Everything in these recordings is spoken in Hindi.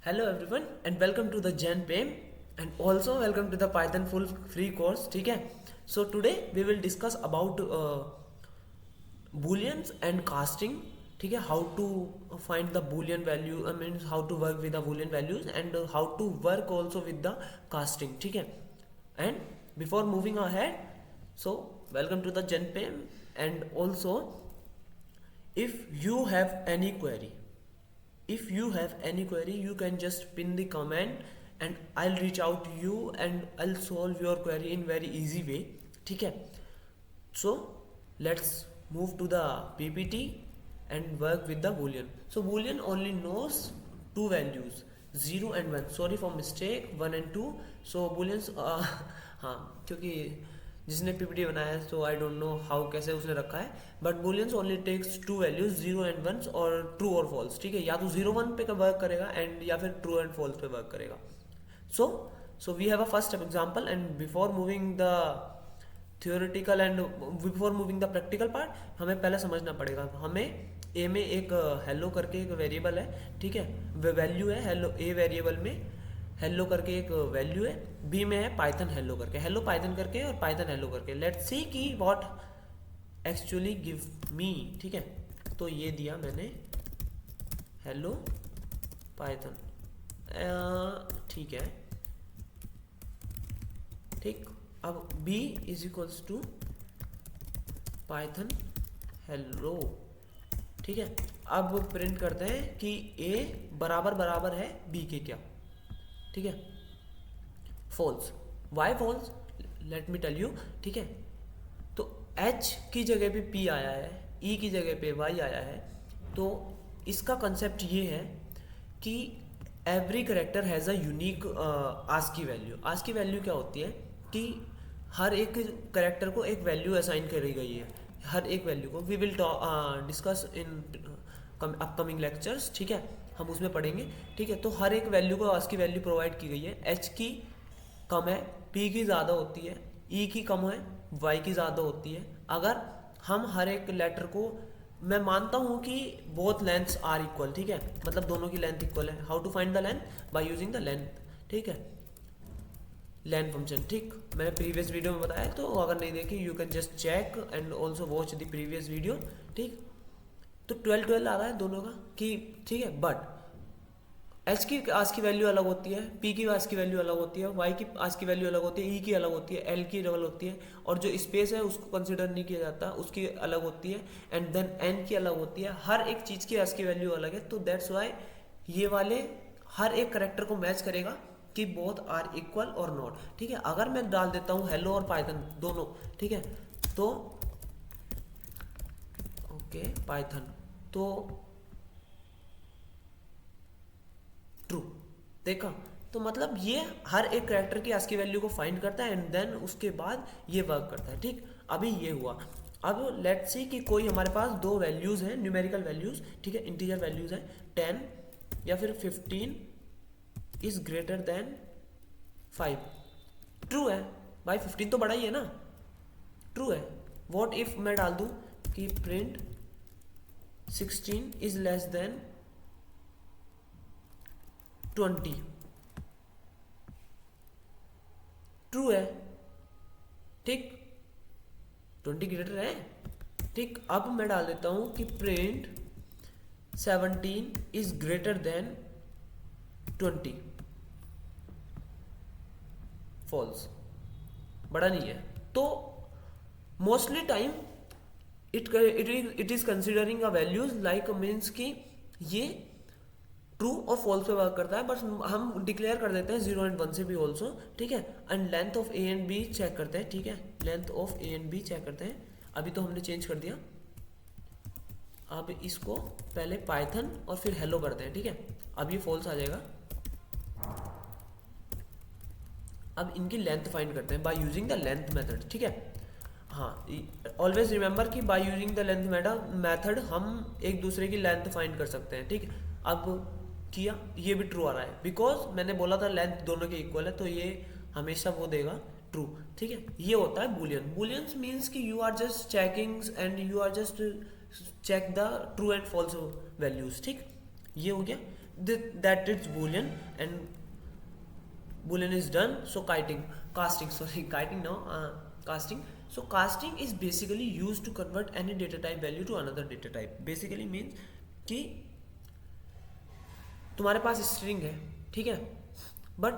Hello everyone and welcome to the GenPay and also welcome to the Python full free course. ठीक है. So today we will discuss about booleans and casting. ठीक है. How to find the boolean value, I mean how to work with the boolean values and how to work also with the casting. ठीक है. And before moving ahead, so welcome to the GenPay and also if you have any query, you can just pin the comment and I'll reach out to you and I'll solve your query in very easy way. ठीक है. So let's move to the PPT and work with the boolean. So boolean only knows two values, 0 and 1. Sorry for mistake, 1 and 2. So booleans हाँ, क्योंकि जिसने पीपीटी बनाया है तो आई डोंट नो हाउ कैसे उसने रखा है, but booleans only takes two values, 0 and 1 और ट्रू और फॉल्स. ठीक है. या तो 0 1 पे वर्क करेगा एंड या फिर ट्रू एंड फॉल्स पे वर्क करेगा. So we have a first example and before moving the theoretical and before moving the practical part हमें पहले समझना पड़ेगा. हमें ए में एक हेलो करके एक वेरिएबल है. ठीक है. वैल्यू है हेलो, ए वेरिएबल में हेलो करके एक वैल्यू है, बी में है पाइथन हेलो करके, हेलो पाइथन करके और पाइथन हेलो करके. लेट्स सी कि व्हाट एक्चुअली गिव मी. ठीक है. तो ये दिया मैंने हेलो पाइथन. ठीक है. ठीक. अब b is equals to python hello. ठीक है. अब प्रिंट करते हैं कि a बराबर बराबर है b के क्या. ठीक है. False. Why false? Let me tell you. ठीक है. तो h की जगह पे p आया है, e की जगह पे y आया है. तो इसका कंसेप्ट ये है कि every character has a unique ASCII value. ASCII value क्या होती है कि हर एक करेक्टर को एक वैल्यू असाइन करी गई है. हर एक वैल्यू को we will discuss in upcoming lectures. ठीक है. हम उसमें पढ़ेंगे. ठीक है. तो हर एक वैल्यू को आस्की वैल्यू प्रोवाइड की गई है. h की कम है, p की ज़्यादा होती है, e की कम है, y की ज़्यादा होती है. अगर हम हर एक लेटर को, मैं मानता हूँ कि बोथ लेंथ्स आर इक्वल. ठीक है. मतलब दोनों की लेंथ इक्वल है. How to find the length? By using the length. ठीक है. Length function. ठीक. मैंने प्रीवियस वीडियो में बताया, तो अगर नहीं देखी you can just check and also watch the previous video. ठीक. तो 12 आ रहा है दोनों का कि ठीक है. बट h की आज की वैल्यू अलग होती है, p की आज की वैल्यू अलग होती है, y की आज की वैल्यू अलग होती है, e की अलग होती है, l की डबल होती है, और जो स्पेस है उसको कंसिडर नहीं किया जाता, उसकी अलग होती है, एंड देन n की अलग होती है. हर एक चीज़ की आज की वैल्यू अलग है. तो दैट्स वाई ये वाले हर एक करेक्टर को मैच करेगा कि बोथ आर इक्वल और नॉट. ठीक है. अगर मैं डाल देता हूँ हेलो और पाइथन दोनों. ठीक है. तो ओके पाइथन, तो ट्रू. देखा. तो मतलब ये हर एक कैरेक्टर की आस्की वैल्यू को फाइंड करता है एंड देन उसके बाद ये वर्क करता है. ठीक. अभी ये हुआ. अब लेट्स सी कि कोई हमारे पास दो वैल्यूज़ हैं, न्यूमेरिकल वैल्यूज़. ठीक है. इंटीजर वैल्यूज़ हैं. 10 या फिर 15 इज ग्रेटर देन 5. ट्रू है भाई. 15 तो बड़ा ही है ना. ट्रू है. व्हाट इफ मैं डाल दूं कि print 16 is less than 20. True है. ठीक. 20 ग्रेटर है. ठीक. अब मैं डाल देता हूं कि print 17 is greater than 20. False. बड़ा नहीं है. तो mostly time it is considering a values like means कि ये ट्रू और फॉल्स पे वर्क करता है. बट हम डिक्लेयर कर देते हैं 0 एंड 1 से भी ऑल्सो. ठीक है. And length of a and b check करते हैं. ठीक है. Length of a and b check करते हैं. अभी तो हमने चेंज कर दिया. अब इसको पहले पाइथन और फिर हेलो करते हैं. ठीक है. अब ये फॉल्स आ जाएगा. अब इनकी लेंथ फाइंड करते हैं bye using the length method. ठीक है. हाँ, ऑलवेज रिमेंबर कि bye using the length method हम एक दूसरे की लेंथ फाइंड कर सकते हैं. ठीक. अब किया, ये भी ट्रू आ रहा है बिकॉज मैंने बोला था लेंथ दोनों के इक्वल है, तो ये हमेशा वो देगा ट्रू. ठीक है. ये होता है बुलियन. बुलियंस मीन्स कि you are just checking and you are just check the true and false values. ठीक. ये हो गया. that it's boolean and boolean is done. So casting. So casting is basically used to convert any data type value to another data type. Basically means कि तुम्हारे पास स्ट्रिंग है, ठीक है, बट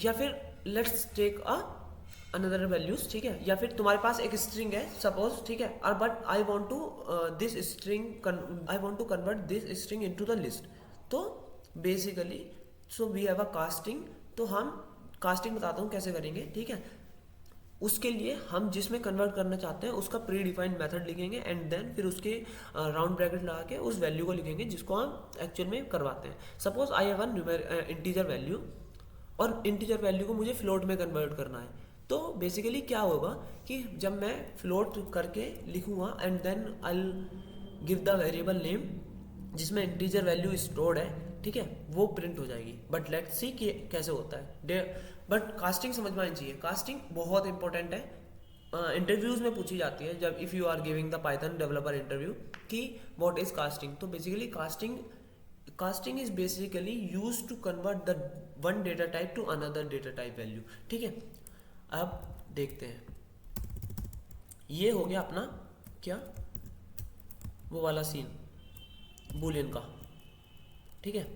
या फिर लेट्स टेक अनदर वैल्यूज, ठीक है, या फिर तुम्हारे पास एक स्ट्रिंग है सपोज, ठीक है, और but I want to convert this string into the list. तो basically so we have a casting. तो हम कास्टिंग बताता हूँ कैसे करेंगे, ठीक है. उसके लिए हम जिसमें कन्वर्ट करना चाहते हैं उसका प्री डिफाइंड मेथड लिखेंगे एंड देन फिर उसके राउंड ब्रैकेट लगा के उस वैल्यू को लिखेंगे जिसको हम एक्चुअल में करवाते हैं. Suppose I have one integer value और इंटीजर वैल्यू को मुझे फ्लोट में कन्वर्ट करना है. तो बेसिकली क्या होगा कि जब मैं फ्लोट करके लिखूंगा and then I give the variable name जिसमें इंटीजर वैल्यू स्टोर्ड है, ठीक है, वो प्रिंट हो जाएगी. बट लेट्स सी कि कैसे होता है. बट कास्टिंग समझ में आनी चाहिए. कास्टिंग बहुत इंपॉर्टेंट है, इंटरव्यूज में पूछी जाती है जब if you are giving the python developer interview कि व्हाट इज कास्टिंग. तो basically casting is basically use to convert the one data type to another data type value, ठीक है. अब देखते हैं, ये हो गया अपना क्या वो वाला सीन बूलियन का, ठीक है.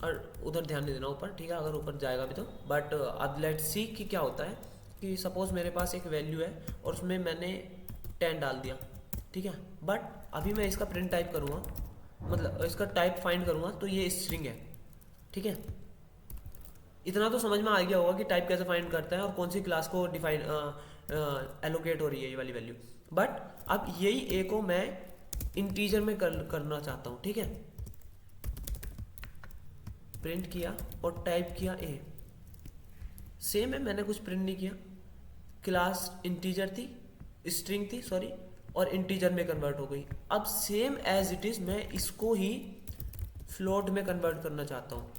और उधर ध्यान नहीं देना ऊपर, ठीक है, अगर ऊपर जाएगा भी तो. बट अब लेट्स सी कि क्या होता है कि सपोज मेरे पास एक वैल्यू है और उसमें मैंने 10 डाल दिया, ठीक है, बट अभी मैं इसका प्रिंट टाइप करूँगा, मतलब इसका टाइप फाइंड करूँगा तो ये स्ट्रिंग है, ठीक है. इतना तो समझ में आ गया होगा कि टाइप कैसे फाइंड करता है और कौन सी क्लास को डिफाइन एलोकेट हो रही है ये वाली वैल्यू. बट अब यही ए को मैं इंटीजर में करना चाहता हूँ, ठीक है. प्रिंट किया और टाइप किया ए, सेम है, मैंने कुछ प्रिंट नहीं किया. क्लास इंटीजर थी, स्ट्रिंग थी सॉरी, और इंटीजर में कन्वर्ट हो गई. अब सेम एज इट इज मैं इसको ही फ्लोट में कन्वर्ट करना चाहता हूँ,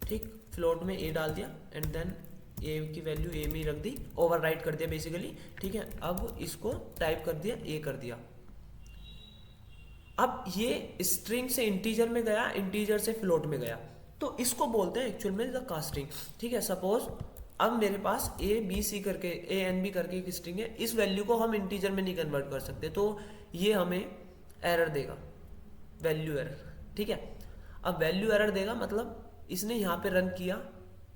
ठीक. फ्लोट में ए डाल दिया एंड देन ए की वैल्यू ए में ही रख दी, ओवरराइट कर दिया बेसिकली, ठीक है. अब इसको टाइप कर दिया, ए कर दिया. अब ये स्ट्रिंग से इंटीजर में गया, इंटीजर से फ्लोट में गया, तो इसको बोलते हैं एक्चुअल में द कास्टिंग, ठीक है. सपोज अब मेरे पास ए बी सी करके ए एन बी करके एक स्ट्रिंग है, इस वैल्यू को हम इंटीजर में नहीं कन्वर्ट कर सकते, तो ये हमें एरर देगा, वैल्यू एरर, ठीक है. अब वैल्यू एरर देगा मतलब इसने यहाँ पे रन किया,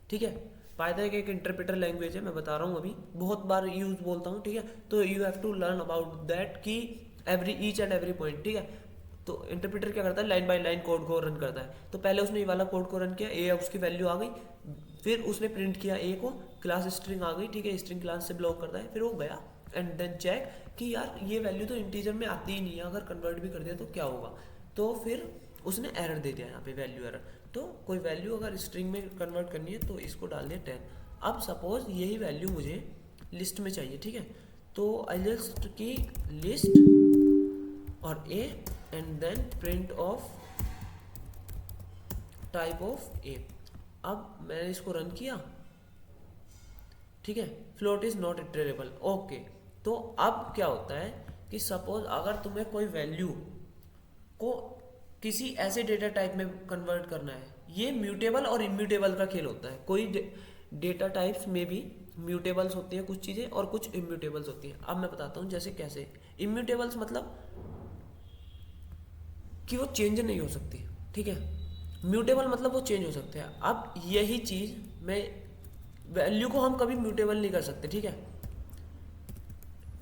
ठीक है. पाइथन एक इंटरप्रेटर लैंग्वेज है, मैं बता रहा हूँ, अभी बहुत बार यूज बोलता हूँ, ठीक है. तो you have to learn about that कि ईच एंड एवरी पॉइंट, ठीक है. तो इंटरप्रेटर क्या करता है, लाइन बाय लाइन कोड को रन करता है. तो पहले उसने ये वाला कोड को रन किया, ए उसकी वैल्यू आ गई, फिर उसने प्रिंट किया ए को, क्लास स्ट्रिंग आ गई, ठीक है, स्ट्रिंग क्लास से ब्लॉक करता है, फिर वो गया एंड देन चेक कि यार ये वैल्यू तो इंटीजर में आती ही नहीं है, अगर कन्वर्ट भी कर दिया तो क्या होगा. तो फिर उसने एरर दे दिया यहाँ पे, वैल्यू एरर. तो कोई वैल्यू अगर स्ट्रिंग में कन्वर्ट करनी है तो इसको डाल दिया 10. अब सपोज यही वैल्यू मुझे लिस्ट में चाहिए, ठीक है. तो आई जस्ट की लिस्ट और A and then print of type of A. अब मैंने इसको रन किया, ठीक है. Float is not iterable, okay. तो अब क्या होता है कि सपोज अगर तुम्हें कोई वैल्यू को किसी ऐसे डेटा टाइप में कन्वर्ट करना है, ये म्यूटेबल और इम्यूटेबल का खेल होता है. कोई डेटा टाइप्स में भी म्यूटेबल्स होती हैं कुछ चीज़ें और कुछ इम्यूटेबल्स होती हैं. अब मैं बताता हूँ जैसे कैसे. इम्यूटेबल्स मतलब कि वो चेंज नहीं हो सकती, ठीक है. म्यूटेबल मतलब वो चेंज हो सकते हैं. अब यही चीज़ मैं वैल्यू को हम कभी म्यूटेबल नहीं कर सकते, ठीक है.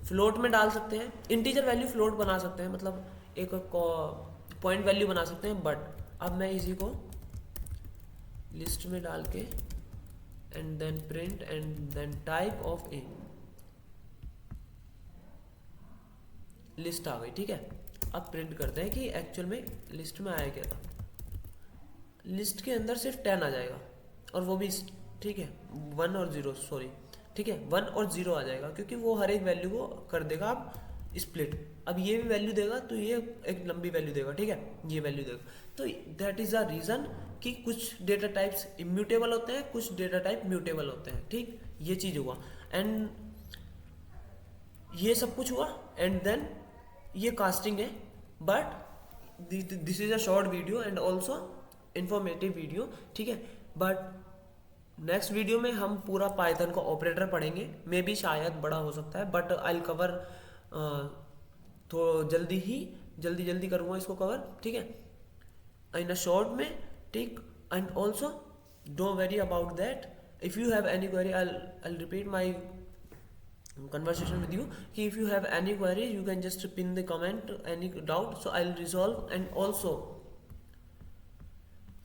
फ्लोट में डाल सकते हैं, इंटीजर वैल्यू फ्लोट बना सकते हैं, मतलब एक पॉइंट वैल्यू बना सकते हैं. बट अब मैं इसी को लिस्ट में डाल के and then print and then type of A, list आ गई, ठीक है. अब प्रिंट करते हैं कि एक्चुअल में लिस्ट में आया क्या था. लिस्ट के अंदर सिर्फ 10 आ जाएगा और वो भी, ठीक है, 1 और 0 सॉरी, ठीक है, 1 और 0 आ जाएगा क्योंकि वो हर एक वैल्यू को कर देगा अब स्प्लिट. अब ये भी वैल्यू देगा तो ये एक लंबी वैल्यू देगा, ठीक है, ये वैल्यू देगा. तो दैट इज द रीजन कि कुछ डेटा टाइप्स इम्यूटेबल होते हैं, कुछ डेटा टाइप म्यूटेबल होते हैं, ठीक. ये चीज हुआ एंड ये सब कुछ हुआ एंड देन ये कास्टिंग है. But this is a short video and also informative video, ठीक है। बट नेक्स्ट वीडियो में हम पूरा पाइथन का ऑपरेटर पढ़ेंगे, मे बी शायद बड़ा हो सकता है, बट आई विल कवर तो जल्दी करूँगा इसको कवर, ठीक है, इन अ शॉर्ट में, ठीक। And also don't worry about that, if you have any query I repeat my conversation with you कि if you have any query you can just pin the comment any doubt, so I'll resolve. and also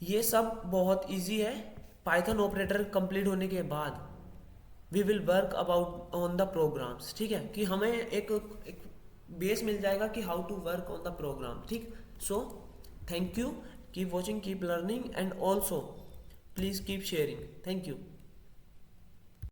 ये सब बहुत इजी है। पाइथन ऑपरेटर कंप्लीट होने के बाद we will work about on the programs, ठीक है, कि हमें एक बेस मिल जाएगा कि how to work on the program, ठीक। So thank you, keep watching, keep learning and also please keep sharing. Thank you.